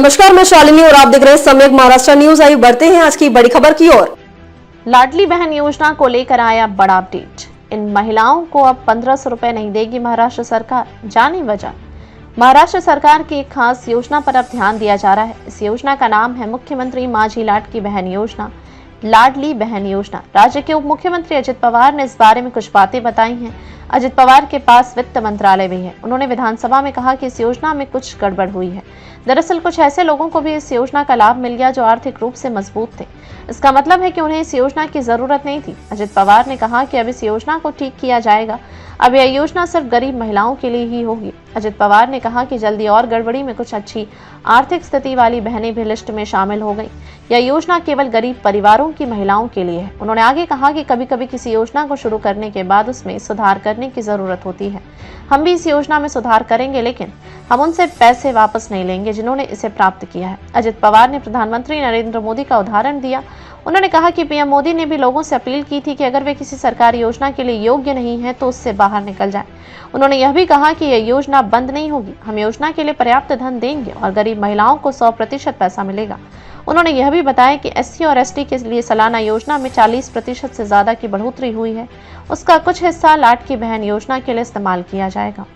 नमस्कार, मैं शालिनी और आप देख रहे हैं सम्यक महाराष्ट्र न्यूज। आइए बढ़ते हैं आज की बड़ी खबर की ओर। लाडली बहन योजना को लेकर आया बड़ा अपडेट। इन महिलाओं को अब 1500 रुपए नहीं देगी महाराष्ट्र सरकार। जाने वजह। महाराष्ट्र सरकार की एक खास योजना पर अब ध्यान दिया जा रहा है। इस योजना का नाम है मुख्यमंत्री माझी लाडकी बहन योजना, लाडली बहन योजना। राज्य के उप मुख्यमंत्री अजित पवार ने इस बारे में कुछ बातें बताई हैं। अजित पवार के पास वित्त मंत्रालय भी है। उन्होंने विधानसभा में कहा कि इस योजना में कुछ गड़बड़ हुई है। दरअसल कुछ ऐसे लोगों को भी इस योजना का लाभ मिल गया जो आर्थिक रूप से मजबूत थे। इसका मतलब है कि उन्हें इस योजना की जरूरत नहीं थी। अजित पवार ने कहा कि अब इस योजना को ठीक किया जाएगा। अब यह योजना सिर्फ गरीब महिलाओं के लिए ही होगी। अजित पवार ने कहा कि जल्दी और गड़बड़ी में कुछ अच्छी आर्थिक स्थिति वाली बहनें भी लिस्ट में शामिल हो गई। यह योजना केवल गरीब परिवारों की महिलाओं के लिए है। उन्होंने आगे कहा कि कभी कभी किसी योजना को शुरू करने के बाद उसमें सुधार करने की जरूरत होती है। हम भी इस योजना में सुधार करेंगे, लेकिन हम उनसे पैसे वापस नहीं लेंगे जिन्होंने इसे प्राप्त किया है। अजित पवार ने प्रधानमंत्री नरेंद्र मोदी का उदाहरण दिया। उन्होंने कहा कि पीएम मोदी ने भी लोगों से अपील की थी कि अगर वे किसी सरकारी योजना के लिए योग्य नहीं है तो उससे बाहर निकल जाएं। उन्होंने यह भी कहा कि यह योजना बंद नहीं होगी। हम योजना के लिए पर्याप्त धन देंगे और गरीब महिलाओं को 100% पैसा मिलेगा। उन्होंने यह भी बताया कि एससी और एसटी के लिए सालाना योजना में 40% से ज्यादा की बढ़ोतरी हुई है। उसका कुछ हिस्सा लाडकी बहन योजना के लिए इस्तेमाल किया जाएगा।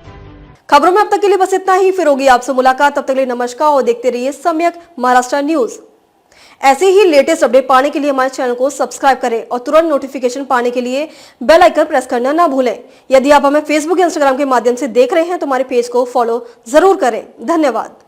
खबरों में अब तक के लिए बस इतना ही। फिर होगी आपसे मुलाकात। तब तक के लिए नमस्कार और देखते रहिए सम्यक महाराष्ट्र न्यूज। ऐसे ही लेटेस्ट अपडेट पाने के लिए हमारे चैनल को सब्सक्राइब करें और तुरंत नोटिफिकेशन पाने के लिए बेल आइकन प्रेस करना ना भूलें। यदि आप हमें फेसबुक या इंस्टाग्राम के माध्यम से देख रहे हैं तो हमारे पेज को फॉलो जरूर करें। धन्यवाद।